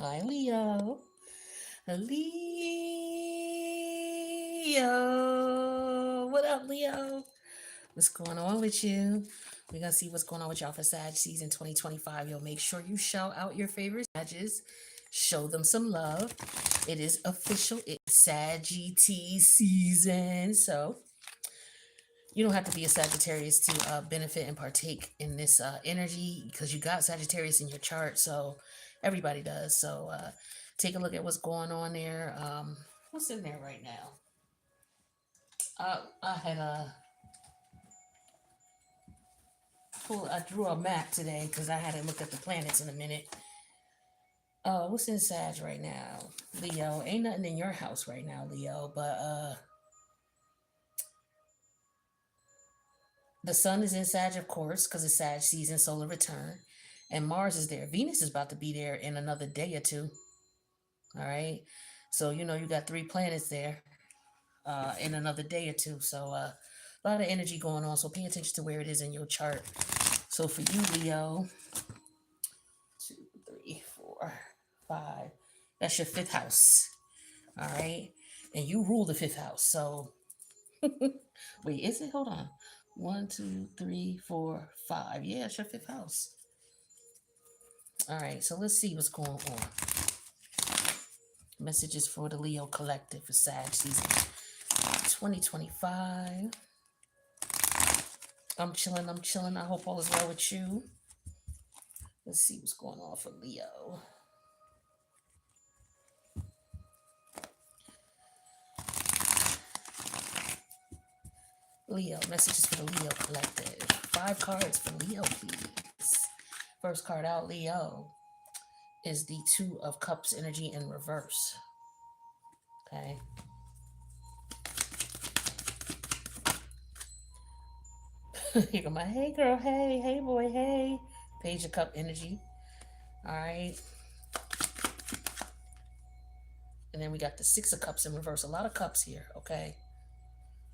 Hi, Leo. Leo. What up, Leo? What's going on with you? We're going to see what's going on with y'all for Sag season 2025. Yo, make sure you shout out your favorite Sages. Show them some love. It is official. It's Sagittarius season. So you don't have to be a Sagittarius to benefit and partake in this energy because you got Sagittarius in your chart. So everybody does. So take a look at what's going on there. What's in there right now? I had I drew a map today because I hadn't looked at the planets in a minute. What's in Sag right now? Leo, ain't nothing in your house right now, Leo, but the sun is in Sag, of course, because it's Sag season, solar return. And Mars is there. Venus is about to be there in another day or two. All right. So, you got three planets there in another day or two. So, a lot of energy going on. So, pay attention to where it is in your chart. So, for you, Leo, 2, 3, 4, 5. That's your fifth house. All right. And you rule the fifth house. So, wait, is it? Hold on. 1, 2, 3, 4, 5. Yeah, it's your fifth house. All right. So, let's see what's going on. Messages for the Leo Collective for Sag season 2025. I'm chilling. I hope all is well with you. Let's see what's going on for Leo. Leo, messages for the Leo Collective. 5 cards for Leo, please. First card out, Leo, is the Two of Cups energy in reverse. Okay. Here go my hey girl, hey boy, hey. Page of Cup energy. All right. And then we got the Six of Cups in reverse. A lot of cups here, okay?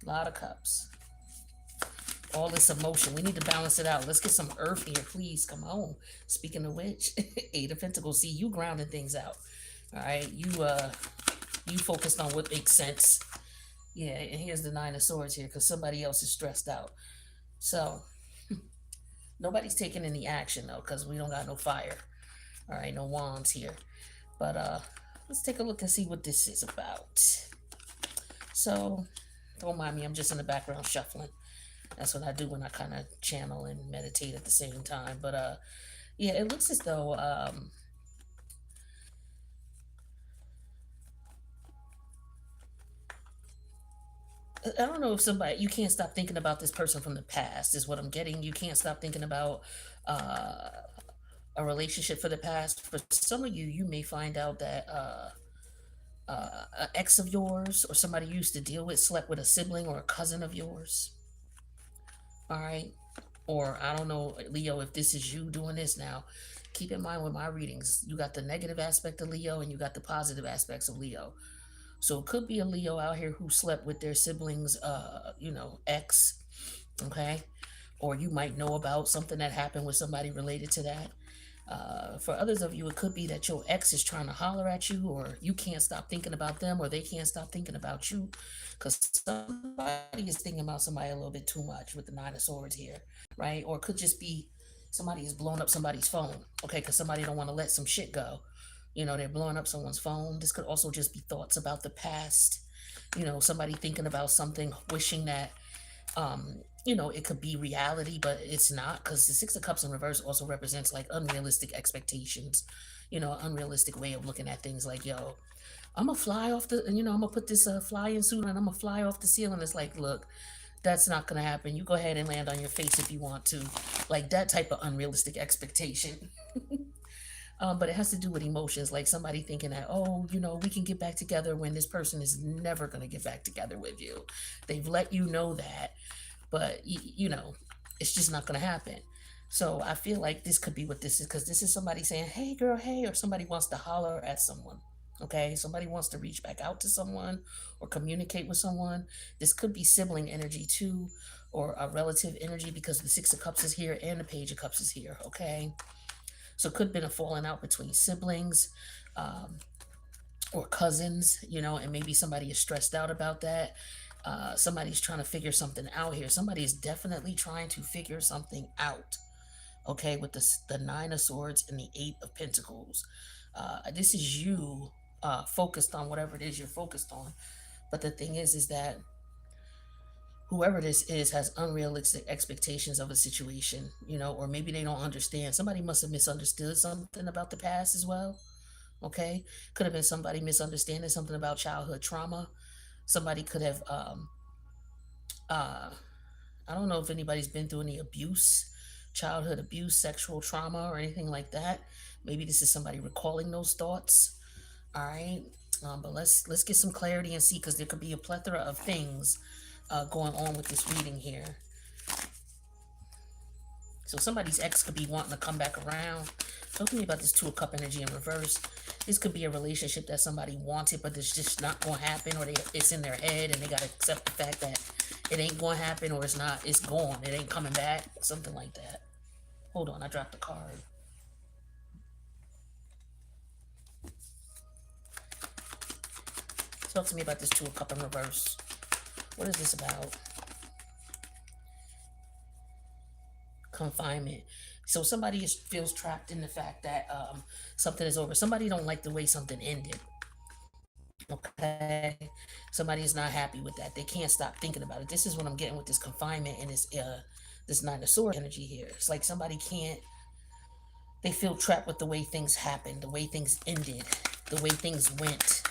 A lot of cups. All this emotion. We need to balance it out. Let's get some earth here, please. Come on. Speaking of which, Eight of Pentacles. See, you grounding things out. All right. You focused on what makes sense. Yeah, and here's the Nine of Swords here because somebody else is stressed out. So nobody's taking any action though, because we don't got no fire. All right, no wands here. But let's take a look and see what this is about. So don't mind me, I'm just in the background shuffling. That's what I do when I kind of channel and meditate at the same time. But yeah, it looks as though I don't know if you can't stop thinking about this person from the past, is what I'm getting. You can't stop thinking about a relationship for the past. For some of you, you may find out that an ex of yours or somebody you used to deal with slept with a sibling or a cousin of yours. All right. Or I don't know, Leo, if this is you doing this now. Keep in mind with my readings, you got the negative aspect of Leo and you got the positive aspects of Leo. So it could be a Leo out here who slept with their siblings, ex, okay? Or you might know about something that happened with somebody related to that. For others of you, it could be that your ex is trying to holler at you, or you can't stop thinking about them, or they can't stop thinking about you, because somebody is thinking about somebody a little bit too much with the Nine of Swords here, right? Or it could just be somebody is blowing up somebody's phone, okay? Because somebody don't want to let some shit go. They're blowing up someone's phone. This could also just be thoughts about the past. Somebody thinking about something, wishing that it could be reality, but it's not, because the Six of Cups in reverse also represents like unrealistic expectations, unrealistic way of looking at things. Like, yo, I'm gonna fly off I'm gonna put this flying suit on, I'm gonna fly off the ceiling. It's like, look, that's not gonna happen. You go ahead and land on your face if you want to. Like that type of unrealistic expectation. But it has to do with emotions, like somebody thinking that, oh, we can get back together, when this person is never going to get back together with you. They've let you know that, but it's just not going to happen. So I feel like this could be what this is, because this is somebody saying, hey girl, hey, or somebody wants to holler at someone. Okay, somebody wants to reach back out to someone or communicate with someone. This could be sibling energy too, or a relative energy, because the Six of Cups is here and the Page of Cups is here. Okay, So it could have been a falling out between siblings, um, or cousins, and maybe somebody is stressed out about that. Somebody's trying to figure something out here. Somebody is definitely trying to figure something out. Okay, with the Nine of Swords and the Eight of Pentacles. This is you focused on whatever it is you're focused on. But the thing is that whoever this is has unrealistic expectations of a situation, or maybe they don't understand. Somebody must have misunderstood something about the past as well. Okay, could have been somebody misunderstanding something about childhood trauma. Somebody could have, uh, I don't know if anybody's been through any abuse, childhood abuse, sexual trauma, or anything like that. Maybe this is somebody recalling those thoughts. All right, but let's get some clarity and see, because there could be a plethora of things going on with this reading here. So somebody's ex could be wanting to come back around. Talk to me about this Two of Cup energy in reverse. This could be a relationship that somebody wanted, but it's just not going to happen, or it's in their head, and they got to accept the fact that it ain't going to happen, or it's gone. It ain't coming back, something like that. Hold on, I dropped the card. Talk to me about this Two of Cup in reverse. What is this about? Confinement. So somebody feels trapped in the fact that something is over. Somebody don't like the way something ended. Okay, somebody is not happy with that. They can't stop thinking about it. This is what I'm getting with this confinement and this Nine of Swords energy here. It's like somebody can't. They feel trapped with the way things happened, the way things ended, the way things went.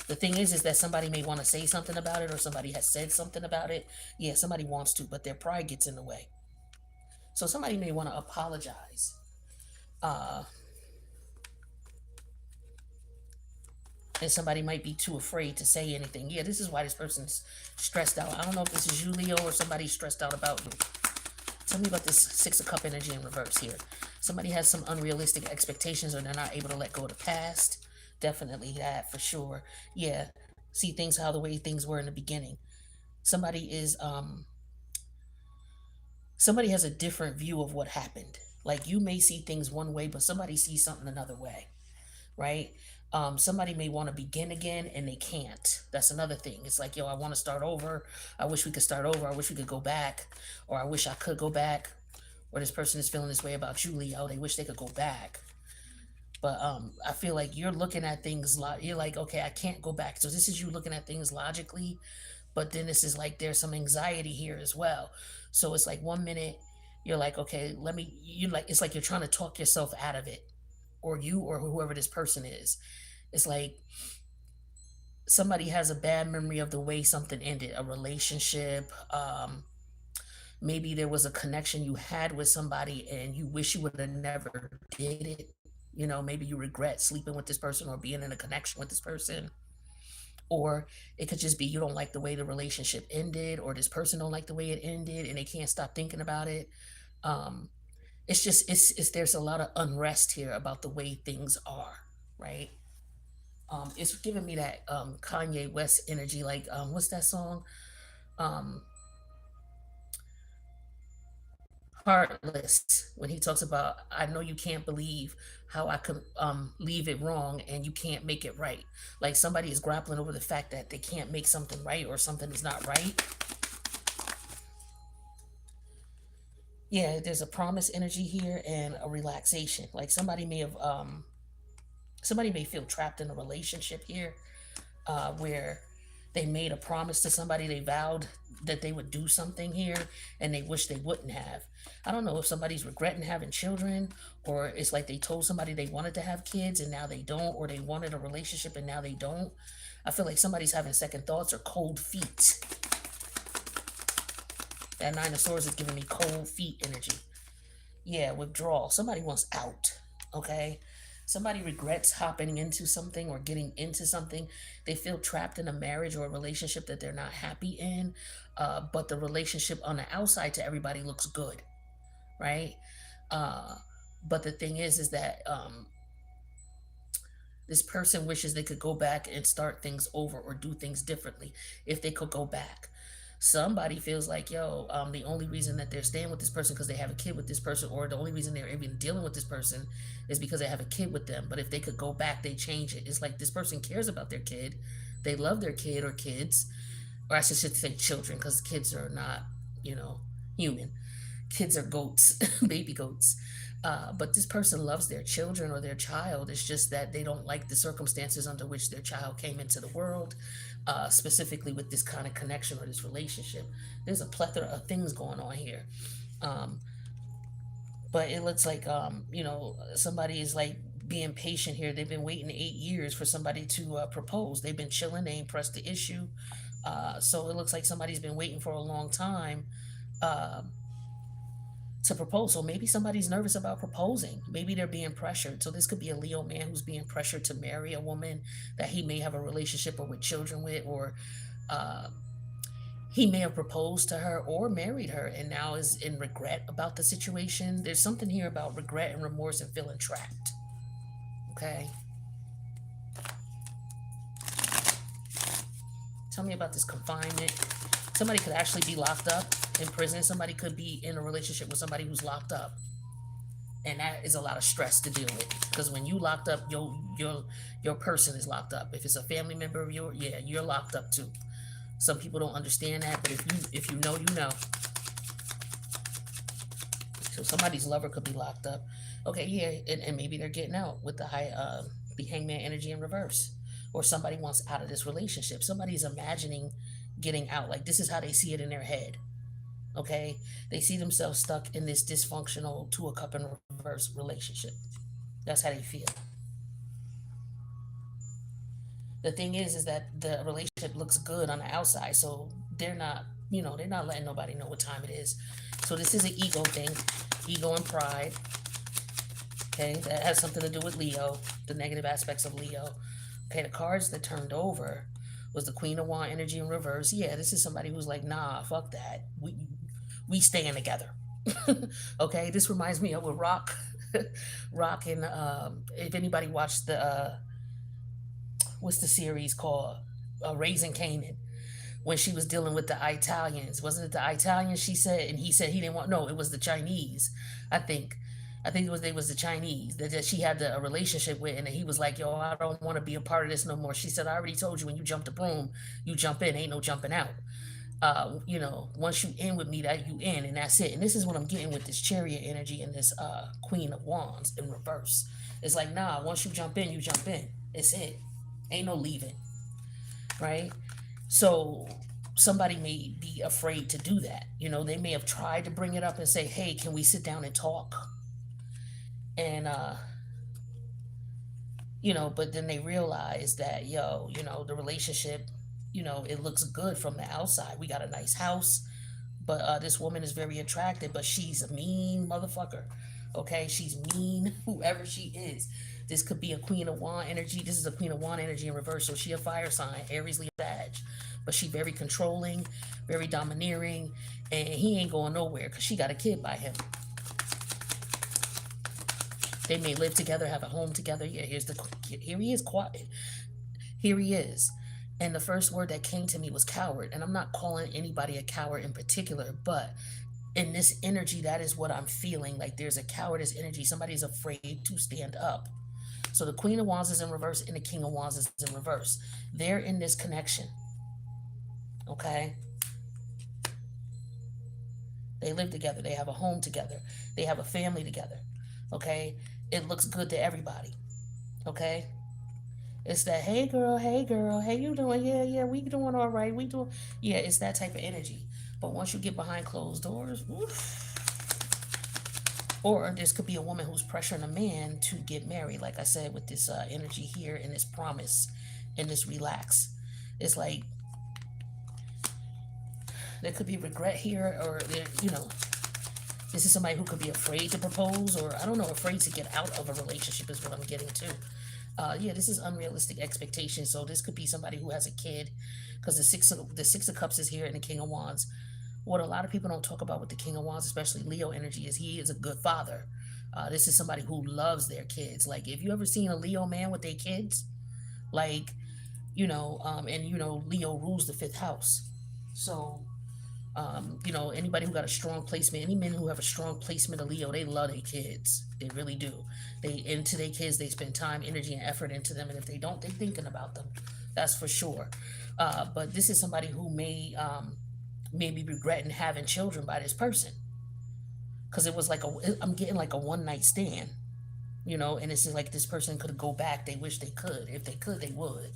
The thing is that somebody may want to say something about it, or somebody has said something about it. Yeah, somebody wants to, but their pride gets in the way. So somebody may want to apologize. Uh, and somebody might be too afraid to say anything. Yeah, this is why this person's stressed out. I don't know if this is you, Leo, or somebody stressed out about you. Tell me about this Six of Cup energy in reverse here. Somebody has some unrealistic expectations, or they're not able to let go of the past. Definitely that, for sure. Yeah, see things how the way things were in the beginning. Somebody is somebody has a different view of what happened. Like, you may see things one way, but somebody sees something another way, right? Somebody may want to begin again and they can't. That's another thing. It's like, yo, I want to start over. I wish we could start over. I wish we could go back, or I wish I could go back. Or this person is feeling this way about you, Leo. They wish they could go back. But I feel like you're looking at things. You're like, okay, I can't go back. So this is you looking at things logically, but then this is like there's some anxiety here as well. So it's like one minute you're like, okay, let me. You like it's like you're trying to talk yourself out of it, or you or whoever this person is. It's like somebody has a bad memory of the way something ended, a relationship. Maybe there was a connection you had with somebody and you wish you would have never did it. Maybe you regret sleeping with this person or being in a connection with this person. Or it could just be you don't like the way the relationship ended, or this person don't like the way it ended and they can't stop thinking about it. Um, it's just it's there's a lot of unrest here about the way things are, right? It's giving me that Kanye West energy, like what's that song? Um, Heartless, when he talks about, I know you can't believe how I could leave it wrong and you can't make it right. Like somebody is grappling over the fact that they can't make something right, or something is not right. Yeah, there's a promise energy here and a relaxation. Like somebody may feel trapped in a relationship here, where they made a promise to somebody, they vowed that they would do something here, and they wish they wouldn't have. I don't know if somebody's regretting having children, or it's like they told somebody they wanted to have kids and now they don't, or they wanted a relationship and now they don't. I feel like somebody's having second thoughts or cold feet. That Nine of Swords is giving me cold feet energy. Yeah, withdrawal. Somebody wants out. Okay. Somebody regrets hopping into something or getting into something. They feel trapped in a marriage or a relationship that they're not happy in. But the relationship on the outside to everybody looks good, right? Uh, but the thing is that this person wishes they could go back and start things over or do things differently if they could go back. Somebody feels like, yo, the only reason that they're staying with this person because they have a kid with this person, or the only reason they're even dealing with this person is because they have a kid with them. But if they could go back, they change it. It's like this person cares about their kid, they love their kid or kids, or I should say children, because kids are not, you know, human. Kids are goats, baby goats. But this person loves their children or their child. It's just that they don't like the circumstances under which their child came into the world, specifically with this kind of connection or this relationship. There's a plethora of things going on here. Um, but it looks like, somebody is like being patient here. They've been waiting 8 years for somebody to propose. They've been chilling, they ain't pressed the issue. So it looks like somebody's been waiting for a long time. Um, to propose. So maybe somebody's nervous about proposing. Maybe they're being pressured. So this could be a Leo man who's being pressured to marry a woman that he may have a relationship or with children with, or uh, he may have proposed to her or married her and now is in regret about the situation. There's something here about regret and remorse and feeling trapped. Okay. Tell me about this confinement. Somebody could actually be locked up in prison. Somebody could be in a relationship with somebody who's locked up, and that is a lot of stress to deal with. Because when you locked up, your person is locked up. If it's a family member of yours, yeah, you're locked up too. Some people don't understand that, but if you know, you know. So somebody's lover could be locked up. Okay, yeah, and maybe they're getting out with the hangman energy in reverse, or somebody wants out of this relationship. Somebody's imagining getting out. Like this is how they see it in their head. Okay, they see themselves stuck in this dysfunctional two of cup in reverse relationship. That's how they feel. The thing is that the relationship looks good on the outside, so they're not letting nobody know what time it is. So this is an ego thing, ego and pride. Okay, that has something to do with Leo, the negative aspects of Leo. Okay, the cards that turned over was the Queen of Wand energy in reverse. Yeah, this is somebody who's like, nah, fuck that. We staying together. Okay, this reminds me of with Rock, Rock and if anybody watched the what's the series called, Raising Canaan, when she was dealing with the Italians. Wasn't it the Italians she said? And he said he didn't want, no, it was the Chinese, I think. I think it was the Chinese that she had a relationship with, and he was like, "Yo, I don't want to be a part of this no more." She said, "I already told you when you jump the broom, you jump in, ain't no jumping out. Once you in with me, that you in, and that's it." And this is what I'm getting with this Chariot energy and this Queen of Wands in reverse. It's like, nah, once you jump in, you jump in. It's it. Ain't no leaving, right? So somebody may be afraid to do that. They may have tried to bring it up and say, "Hey, can we sit down and talk?" And but then they realize that, the relationship, it looks good from the outside. We got a nice house, but this woman is very attractive, but she's a mean motherfucker. Okay, she's mean, whoever she is. This could be a Queen of Wand energy. This is a Queen of Wand energy in reverse. So she a fire sign, Aries, Leo, Sag, but she very controlling, very domineering, and he ain't going nowhere because she got a kid by him. They may live together, have a home together. Yeah, here he is, quiet. Here he is. And the first word that came to me was coward. And I'm not calling anybody a coward in particular, but in this energy, that is what I'm feeling. Like there's a cowardice energy. Somebody's afraid to stand up. So the Queen of Wands is in reverse and the King of Wands is in reverse. They're in this connection. Okay? They live together. They have a home together. They have a family together. Okay? It looks good to everybody. Okay? It's that, hey girl, how you doing? Yeah, yeah, we doing all right. We doing, yeah, it's that type of energy. But once you get behind closed doors, oof. Or this could be a woman who's pressuring a man to get married, like I said, with this energy here and this promise and this relax. It's like there could be regret here, or this is somebody who could be afraid to propose, or I don't know, afraid to get out of a relationship is what I'm getting to. Yeah, this is unrealistic expectations. So this could be somebody who has a kid, because the six of cups is here and the King of Wands. What a lot of people don't talk about with the King of Wands, especially Leo energy, is he is a good father. This is somebody who loves their kids. Like if you ever seen a Leo man with their kids, like and Leo rules the fifth house. So You know, anybody who got a strong placement, any men who have a strong placement of Leo, they love their kids. They really do. They into their kids, they spend time, energy, and effort into them. And if they don't, they're thinking about them. That's for sure. But this is somebody who may be regretting having children by this person, because it was like I'm getting like a one night stand, you know, and it's just like this person could go back. They wish they could. If they could, they would.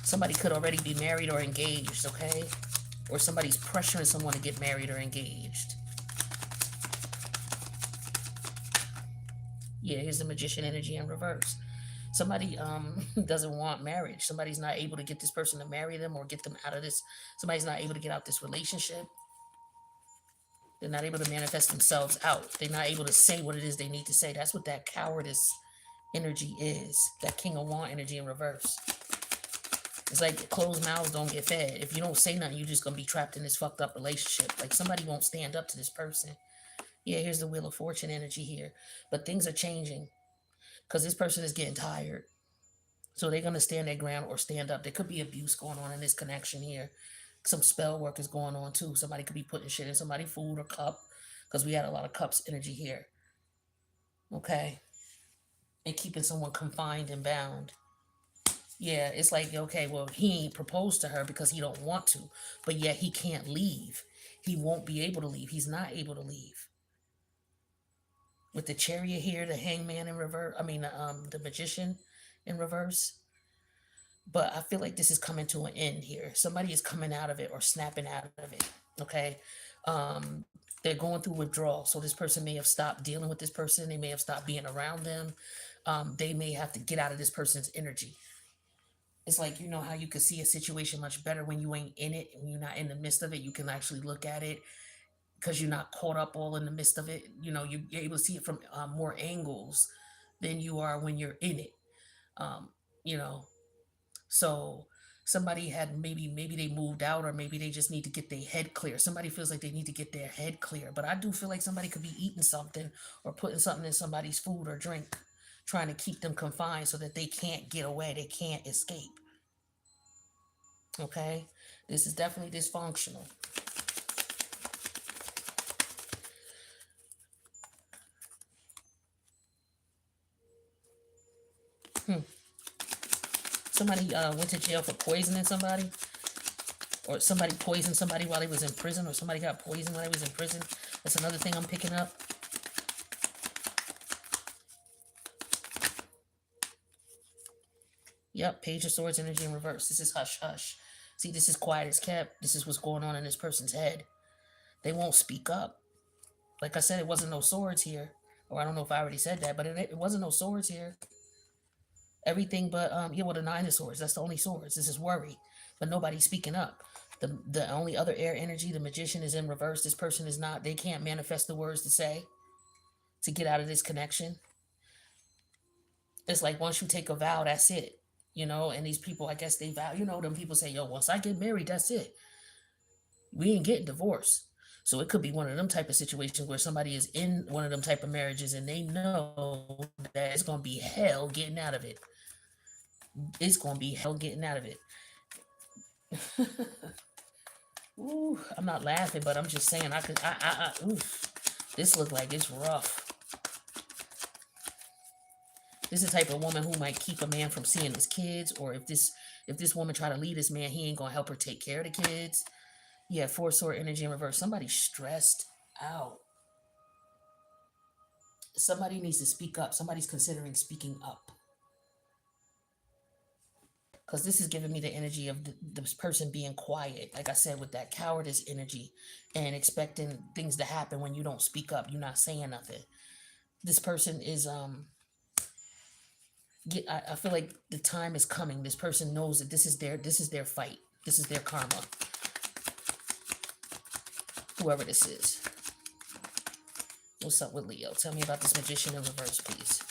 Somebody could already be married or engaged, okay? Or somebody's pressuring someone to get married or engaged. Yeah, here's the magician energy in reverse. Somebody doesn't want marriage. Somebody's not able to get this person to marry them or get them out of this. Somebody's not able to get out this relationship. They're not able to manifest themselves out. They're not able to say what it is they need to say. That's what that cowardice energy is. That king of wand energy in reverse. It's like closed mouths don't get fed. If you don't say nothing, you're just going to be trapped in this fucked up relationship. Like somebody won't stand up to this person. Yeah, here's the Wheel of Fortune energy here. But things are changing because this person is getting tired. So they're going to stand their ground or stand up. There could be abuse going on in this connection here. Some spell work is going on too. Somebody could be putting shit in somebody's food or cup, because we had a lot of cups energy here. Okay? And keeping someone confined and bound. Yeah, it's like, okay, well, he ain't proposed to her because he don't want to, but yet he can't leave. He won't be able to leave. He's not able to leave. With the Chariot here, the Hangman in reverse, the Magician in reverse. But I feel like this is coming to an end here. Somebody is coming out of it or snapping out of it. Okay. They're going through withdrawal. So this person may have stopped dealing with this person. They may have stopped being around them. They may have to get out of this person's energy. It's like, you know how you can see a situation much better when you ain't in it, when you're not in the midst of it. You can actually look at it because you're not caught up all in the midst of it. You know, you're able to see it from more angles than you are when you're in it. Um, you know, so somebody had maybe they moved out, or maybe they just need to get their head clear. Somebody feels like they need to get their head clear, but I do feel like somebody could be eating something or putting something in somebody's food or drink, trying to keep them confined so that they can't get away, they can't escape. Okay, this is definitely dysfunctional. Somebody went to jail for poisoning somebody, or somebody poisoned somebody while he was in prison, or somebody got poisoned while he was in prison. That's another thing I'm picking up. Yep, Page of Swords energy in reverse. This is hush hush. See, this is quiet as kept. This is what's going on in this person's head. They won't speak up. Like I said, it wasn't no swords here. Or I don't know if I already said that, but it wasn't no swords here. Everything but yeah, well, the Nine of Swords. That's the only swords. This is worry, but nobody's speaking up. The only other air energy, the Magician, is in reverse. This person is not. They can't manifest the words to say to get out of this connection. It's like once you take a vow, that's it. You know, and these people, I guess they vow. You know, them people say, "Yo, once I get married, that's it. We ain't getting divorced." So it could be one of them type of situations where somebody is in one of them type of marriages and they know that it's gonna be hell getting out of it. It's gonna be hell getting out of it. Ooh, I'm not laughing, but I'm just saying I could. Oof. This look like it's rough. This is the type of woman who might keep a man from seeing his kids, or if this woman try to leave this man, he ain't gonna help her take care of the kids. Yeah, four sword energy in reverse. Somebody's stressed out. Somebody needs to speak up. Somebody's considering speaking up. Because this is giving me the energy of this person being quiet. Like I said, with that cowardice energy and expecting things to happen when you don't speak up. You're not saying nothing. This person is I feel like the time is coming. This person knows that this is their fight. This is their karma. Whoever this is. What's up with Leo? Tell me about this Magician in reverse, please.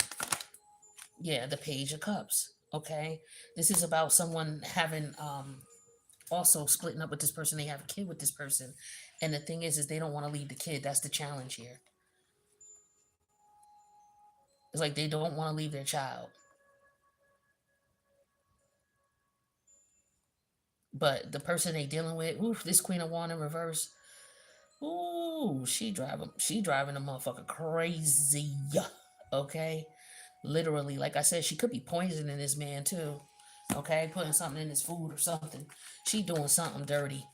Yeah, the Page of Cups. Okay. This is about someone having also splitting up with this person. They have a kid with this person. And the thing is they don't want to leave the kid. That's the challenge here. It's like they don't want to leave their child. But the person they dealing with, ooh, this Queen of Wand in reverse, ooh, she driving a motherfucker crazy. Okay? Literally, like I said, she could be poisoning this man too. Okay, putting something in his food or something. She doing something dirty,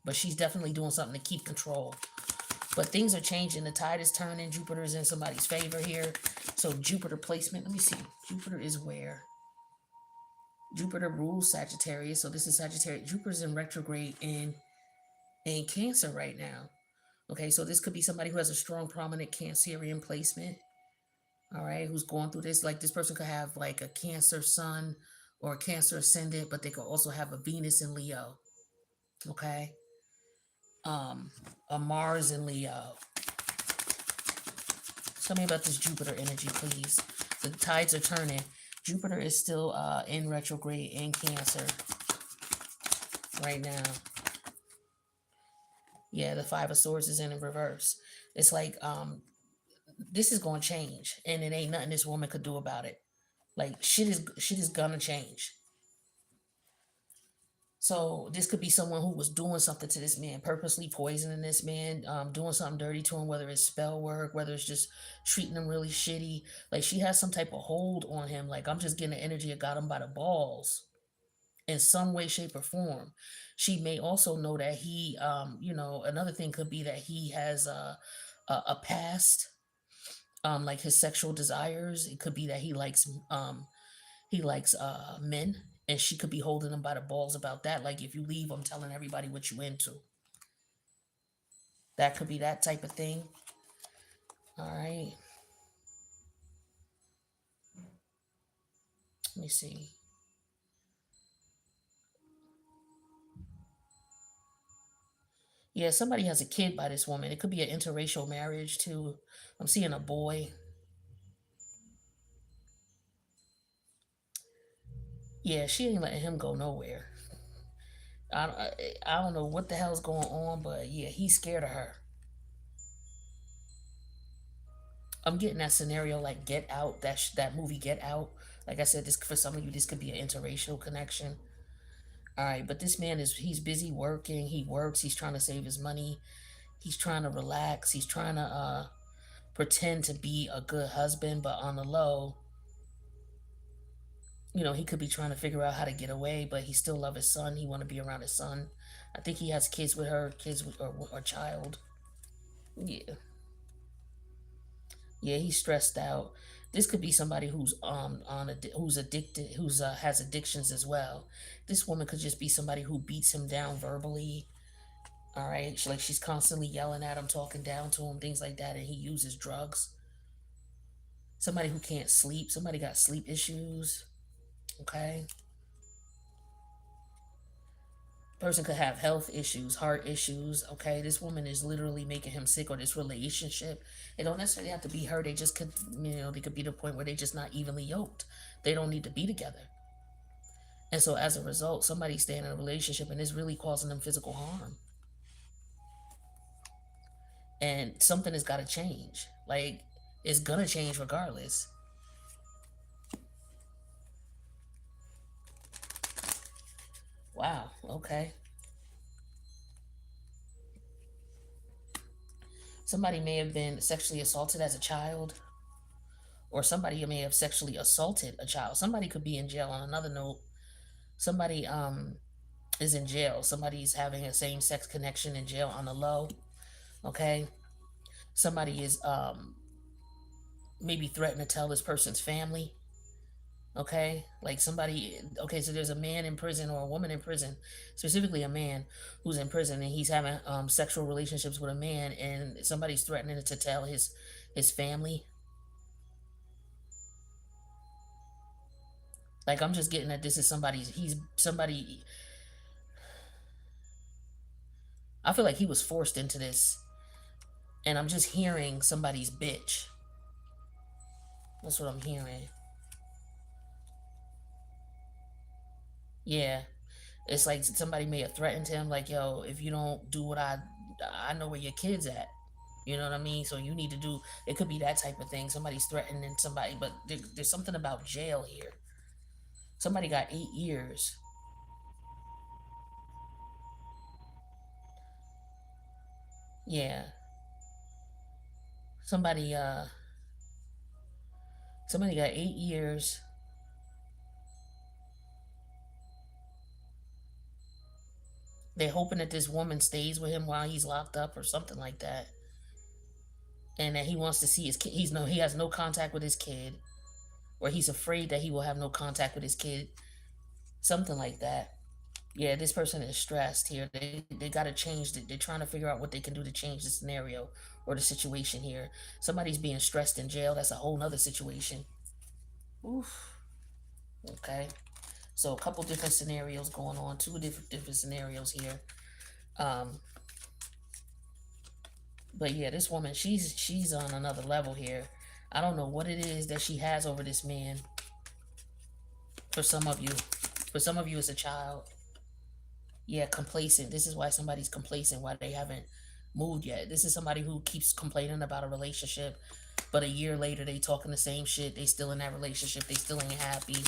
but she's definitely doing something to keep control. But things are changing. The tide is turning. Jupiter is in somebody's favor here. So Jupiter placement. Let me see. Jupiter is where? Jupiter rules Sagittarius. So this is Sagittarius. Jupiter's in retrograde in Cancer right now. Okay, so this could be somebody who has a strong, prominent Cancerian placement. All right, who's going through this. Like this person could have like a Cancer sun or a Cancer ascendant, but they could also have a Venus in Leo. Okay. Um, a Mars in Leo. Tell me about this Jupiter energy, please. The tides are turning. Jupiter is still in retrograde in Cancer right now. Yeah, the Five of Swords is in reverse. It's like this is gonna change, and it ain't nothing this woman could do about it. Like shit is gonna change. So this could be someone who was doing something to this man, purposely poisoning this man, doing something dirty to him, whether it's spell work, whether it's just treating him really shitty. Like she has some type of hold on him. Like I'm just getting the energy of got him by the balls in some way, shape, or form. She may also know that he, another thing could be that he has a past, like his sexual desires. It could be that he likes men, and she could be holding him by the balls about that. Like if you leave, I'm telling everybody what you into. That could be that type of thing. All right. Let me see. Yeah, somebody has a kid by this woman. It could be an interracial marriage too. I'm seeing a boy. Yeah, she ain't letting him go nowhere. I don't know what the hell's going on, but yeah, he's scared of her. I'm getting that scenario like Get Out, that movie Get Out. Like I said, this for some of you, this could be an interracial connection. All right, but this man he's busy working. He works. He's trying to save his money. He's trying to relax. He's trying to pretend to be a good husband, but on the low, he could be trying to figure out how to get away, but he still love his son. He want to be around his son. I think he has kids with her, kids with, or child. Yeah, yeah, he's stressed out. This could be somebody who's who's addicted, who's has addictions as well. This woman could just be somebody who beats him down verbally. All right, like she's constantly yelling at him, talking down to him, things like that, and he uses drugs. Somebody who can't sleep. Somebody got sleep issues. Okay, person could have health issues, heart issues. Okay, this woman is literally making him sick, or this relationship. It don't necessarily have to be her. They just could, they could be to the point where they just not evenly yoked. They don't need to be together. And so as a result, somebody's staying in a relationship and it's really causing them physical harm. And something has got to change. Like it's gonna change regardless. Wow. Okay. Somebody may have been sexually assaulted as a child, or somebody may have sexually assaulted a child. Somebody could be in jail. On another note, somebody is in jail. Somebody's having a same sex connection in jail on the low. Okay. Somebody is maybe threatening to tell this person's family. Okay, like somebody. Okay, so there's a man in prison or a woman in prison, specifically a man who's in prison, and he's having sexual relationships with a man, and somebody's threatening to tell his family. Like I'm just getting that this is he's somebody. I feel like he was forced into this, and I'm just hearing somebody's bitch. That's what I'm hearing. Yeah, it's like somebody may have threatened him, like, "Yo, if you don't do what I know where your kids at." You know what I mean? So you need to do. It could be that type of thing. Somebody's threatening somebody, but there's something about jail here. Somebody got 8 years. Yeah. Somebody somebody got 8 years. They're hoping that this woman stays with him while he's locked up or something like that. And that he wants to see his kid. He has no contact with his kid, or he's afraid that he will have no contact with his kid. Something like that. Yeah, this person is stressed here. They got to change it. They're trying to figure out what they can do to change the scenario or the situation here. Somebody's being stressed in jail. That's a whole nother situation. Oof. Okay. So a couple different scenarios going on. Two different scenarios here. Um, but yeah, this woman, she's on another level here. I don't know what it is that she has over this man. For some of you, it's a child. Yeah, complacent. This is why somebody's complacent, why they haven't moved yet. This is somebody who keeps complaining about a relationship, but a year later they talking the same shit. They still in that relationship. They still ain't happy.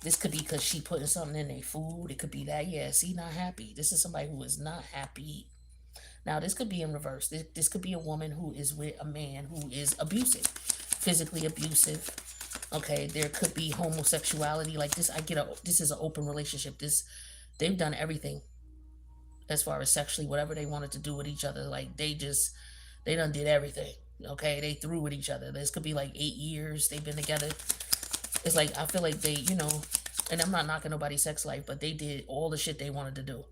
This could be because she putting something in their food. It could be that. Yeah, see, not happy. This is somebody who is not happy. Now, this could be in reverse. This could be a woman who is with a man who is abusive, physically abusive. Okay, there could be homosexuality. Like this, this is an open relationship. They've done everything as far as sexually, whatever they wanted to do with each other. Like they done did everything. Okay, they threw with each other. This could be like 8 years they've been together. It's like I feel like they, and I'm not knocking nobody's sex life, but they did all the shit they wanted to do.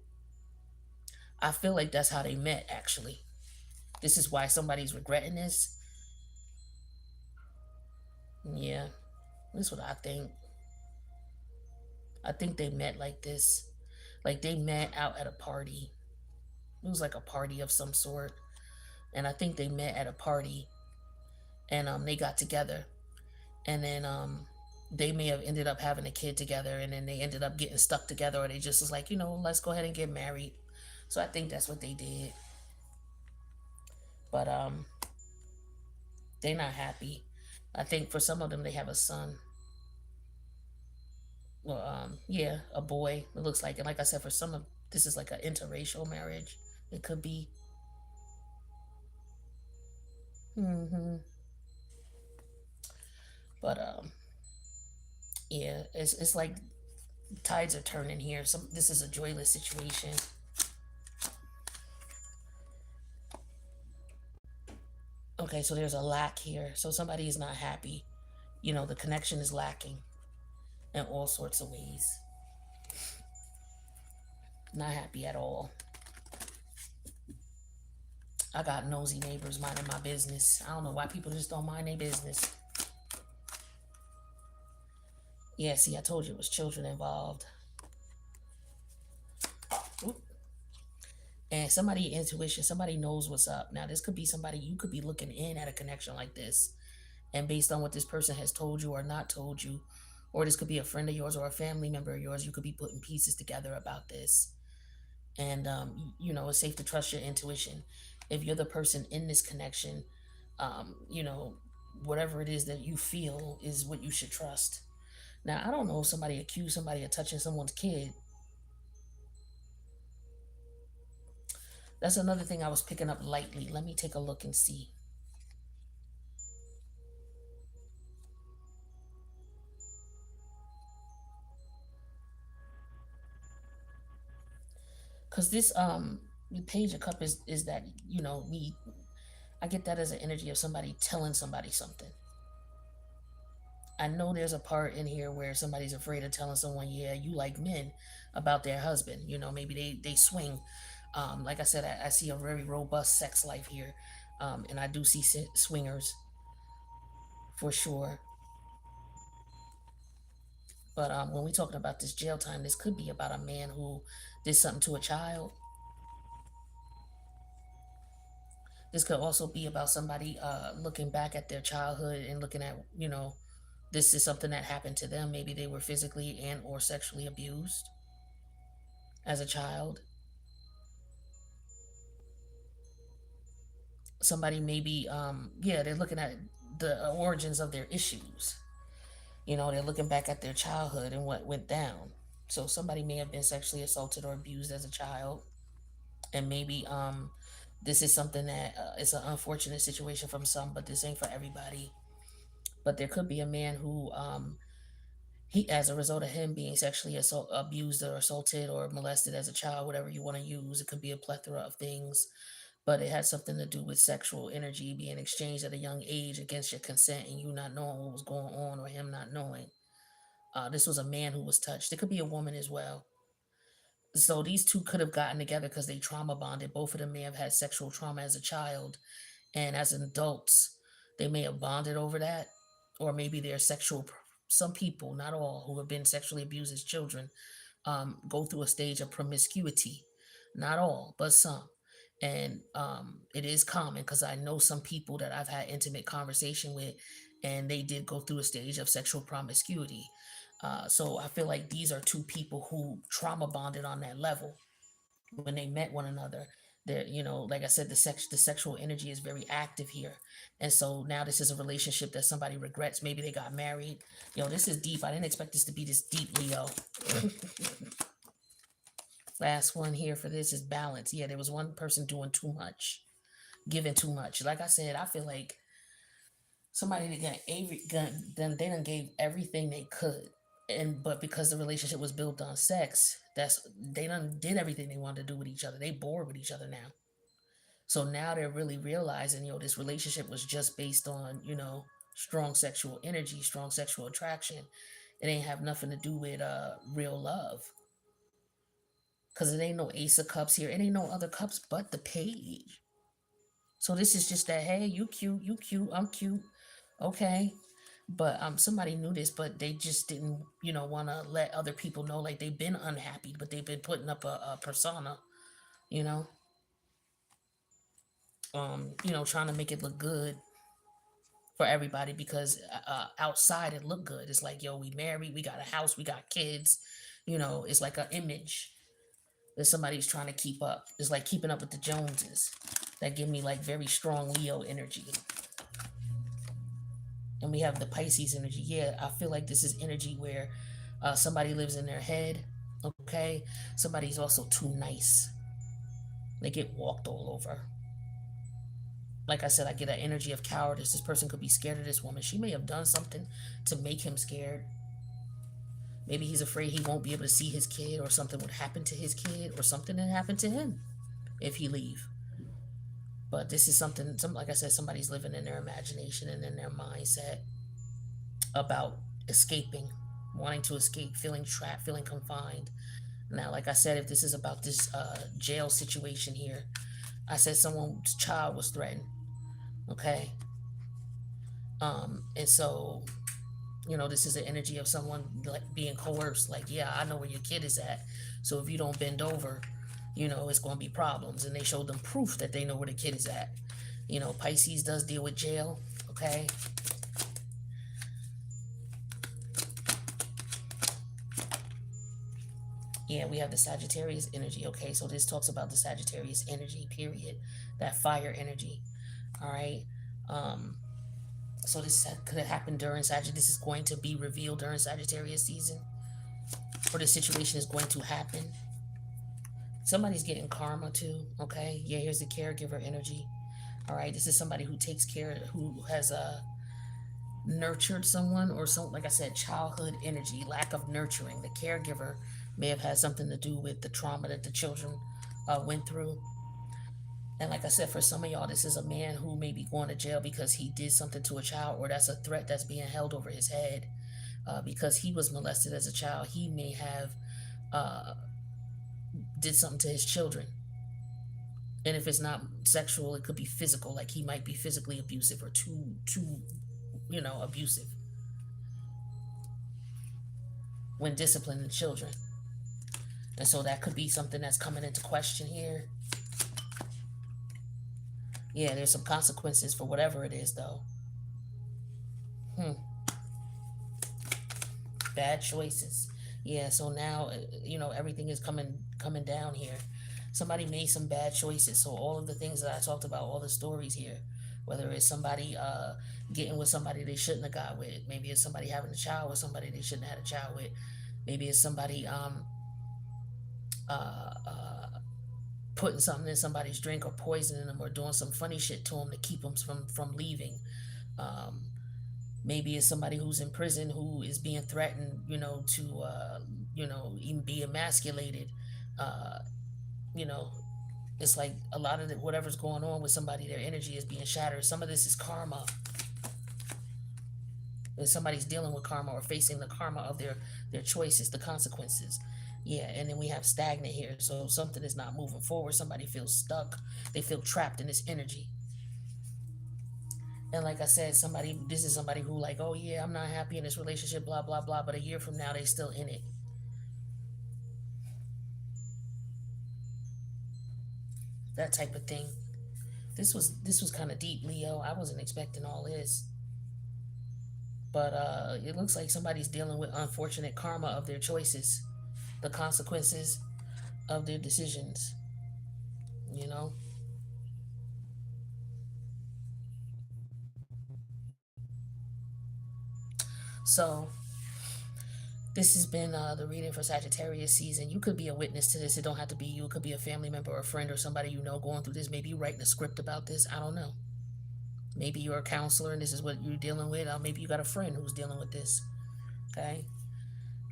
I feel like that's how they met. Actually, this is why somebody's regretting this. Yeah, that's what I think. I think they met like this. Like they met out at a party. It was like a party of some sort, and I think they met at a party, and they got together, and then they may have ended up having a kid together, and then they ended up getting stuck together, or they just was like, let's go ahead and get married. So I think that's what they did, but they're not happy. I think for some of them they have a son. Well, yeah, a boy. It looks like, and like I said, for some of this is like an interracial marriage. It could be. Hmm. But yeah, it's like tides are turning here. This is a joyless situation. Okay, so there's a lack here. So somebody is not happy. The connection is lacking in all sorts of ways. Not happy at all. I got nosy neighbors minding my business. I don't know why people just don't mind their business. Yeah, see, I told you it was children involved. Oop. And somebody intuition, somebody knows what's up. Now, this could be somebody you could be looking in at a connection like this. And based on what this person has told you or not told you, or this could be a friend of yours or a family member of yours, you could be putting pieces together about this. And, it's safe to trust your intuition. If you're the person in this connection, um, you know, whatever it is that you feel is what you should trust. Now, I don't know if somebody accused somebody of touching someone's kid. That's another thing I was picking up lightly. Let me take a look and see. Because this the page of cup is that, me, I get that as an energy of somebody telling somebody something. I know there's a part in here where somebody's afraid of telling someone, yeah, you like men, about their husband. Maybe they swing. Like I said, I see a very robust sex life here. And I do see swingers for sure. But when we're talking about this jail time, this could be about a man who did something to a child. This could also be about somebody looking back at their childhood and looking at, this is something that happened to them. Maybe they were physically and or sexually abused as a child. Somebody maybe, yeah, they're looking at the origins of their issues. They're looking back at their childhood and what went down. So somebody may have been sexually assaulted or abused as a child. And maybe this is something that it's an unfortunate situation from some, but this ain't for everybody. But there could be a man who he, as a result of him being sexually abused or assaulted or molested as a child, whatever you want to use, it could be a plethora of things, but it has something to do with sexual energy being exchanged at a young age against your consent and you not knowing what was going on or him not knowing. This was a man who was touched. It could be a woman as well. So these two could have gotten together because they trauma bonded. Both of them may have had sexual trauma as a child, and as adults, they may have bonded over that, or maybe they're sexual. Some people, not all, who have been sexually abused as children, go through a stage of promiscuity. Not all, but some. And it is common because I know some people that I've had intimate conversation with, and they did go through a stage of sexual promiscuity. So I feel like these are two people who trauma bonded on that level when they met one another. They're, like I said, the sexual energy is very active here, and so now this is a relationship that somebody regrets. Maybe they got married. This is deep. I didn't expect this to be this deep, Leo. Last one here for this is balance. Yeah, there was one person doing too much, giving too much. Like I said, I feel like somebody that they done gave everything they could, but because the relationship was built on sex, they done did everything they wanted to do with each other. They bored with each other now. So now they're really realizing, this relationship was just based on, strong sexual energy, strong sexual attraction. It ain't have nothing to do with real love. Cause it ain't no ace of cups here. It ain't no other cups but the page. So this is just that, hey, you cute, I'm cute. Okay. But somebody knew this, but they just didn't, want to let other people know, like they've been unhappy, but they've been putting up a persona, you know, trying to make it look good for everybody because outside it looked good. It's like, yo, we married, we got a house, we got kids. It's like an image that somebody's trying to keep up. It's like keeping up with the Joneses. That give me like very strong Leo energy. And we have the Pisces energy. Yeah, I feel like this is energy where somebody lives in their head. Okay, somebody's also too nice. They get walked all over. Like I said, I get an energy of cowardice. This person could be scared of this woman. She may have done something to make him scared. Maybe he's afraid he won't be able to see his kid, or something would happen to his kid, or something that happened to him if he leave. But this is something, like I said, somebody's living in their imagination and in their mindset about escaping, wanting to escape, feeling trapped, feeling confined. Now, like I said, if this is about this jail situation here, I said someone's child was threatened. Okay. And so, this is the energy of someone like being coerced. Like, yeah, I know where your kid is at. So if you don't bend over, it's going to be problems. And they showed them proof that they know where the kid is at. Pisces does deal with jail. Okay. Yeah, we have the Sagittarius energy. Okay, so this talks about the Sagittarius energy, period. That fire energy. All right. So this could have happened during Sagittarius. This is going to be revealed during Sagittarius season. Or the situation is going to happen. Somebody's getting karma too. Okay. Yeah, here's the caregiver energy. All right. This is somebody who takes care, who has nurtured someone, or some, like I said, childhood energy, lack of nurturing. The caregiver may have had something to do with the trauma that the children went through. And like I said, for some of y'all, this is a man who may be going to jail because he did something to a child, or that's a threat that's being held over his head because he was molested as a child. He may have did something to his children. And if it's not sexual, it could be physical. Like he might be physically abusive or too, abusive when disciplining children. And so that could be something that's coming into question here. Yeah, there's some consequences for whatever it is, though. Bad choices. Yeah, so now everything is coming down here. Somebody made some bad choices. So all of the things that I talked about, all the stories here, whether it's somebody getting with somebody they shouldn't have got with, maybe it's somebody having a child with somebody they shouldn't have had a child with, maybe it's somebody putting something in somebody's drink or poisoning them or doing some funny shit to them to keep them from leaving. Um, Maybe it's somebody who's in prison who is being threatened, to, even be emasculated. Uh, you know, it's like a lot of whatever's going on with somebody, their energy is being shattered. Some of this is karma. When somebody's dealing with karma or facing the karma of their choices, the consequences. Yeah, and then we have stagnant here. So something is not moving forward. Somebody feels stuck. They feel trapped in this energy. And like I said, this is somebody who like, oh yeah, I'm not happy in this relationship, blah blah blah. But a year from now, they still in it. That type of thing. This was kind of deep, Leo. I wasn't expecting all this, but it looks like somebody's dealing with unfortunate karma of their choices, the consequences of their decisions. You know. So this has been the reading for Sagittarius season. You could be a witness to this. It don't have to be you. It could be a family member or a friend or somebody you know going through this. Maybe you writing a script about this. I don't know. Maybe you're a counselor and this is what you're dealing with. Maybe you got a friend who's dealing with this. Okay.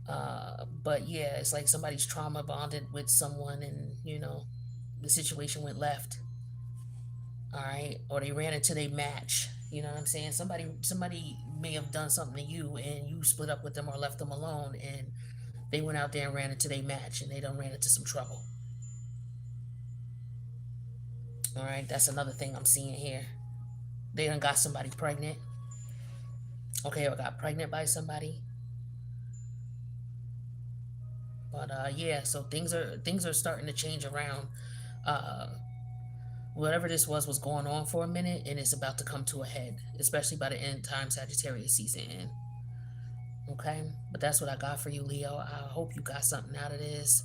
But yeah, it's like somebody's trauma bonded with someone and, the situation went left. All right. Or they ran into their match. You know what I'm saying? Somebody may have done something to you and you split up with them or left them alone and they went out there and ran into their match and they done ran into some trouble. All right. That's another thing I'm seeing here. They done got somebody pregnant. Okay, or got pregnant by somebody. But yeah, so things are starting to change around. Uh, Whatever this was going on for a minute, and it's about to come to a head, especially by the end time Sagittarius season end. Okay, but that's what I got for you, Leo. I hope you got something out of this.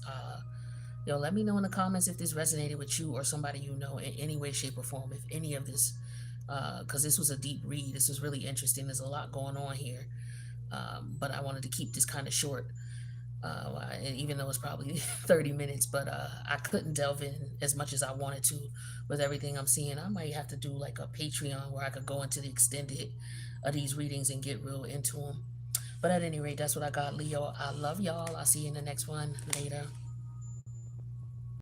Let me know in the comments if this resonated with you or somebody you know in any way, shape, or form. If any of this, because this was a deep read. This was really interesting. There's a lot going on here, but I wanted to keep this kind of short. Even though it's probably 30 minutes, but I couldn't delve in as much as I wanted to with everything I'm seeing. I might have to do like a Patreon where I could go into the extended of these readings and get real into them. But at any rate, that's what I got, Leo. I love y'all. I'll see you in the next one. Later.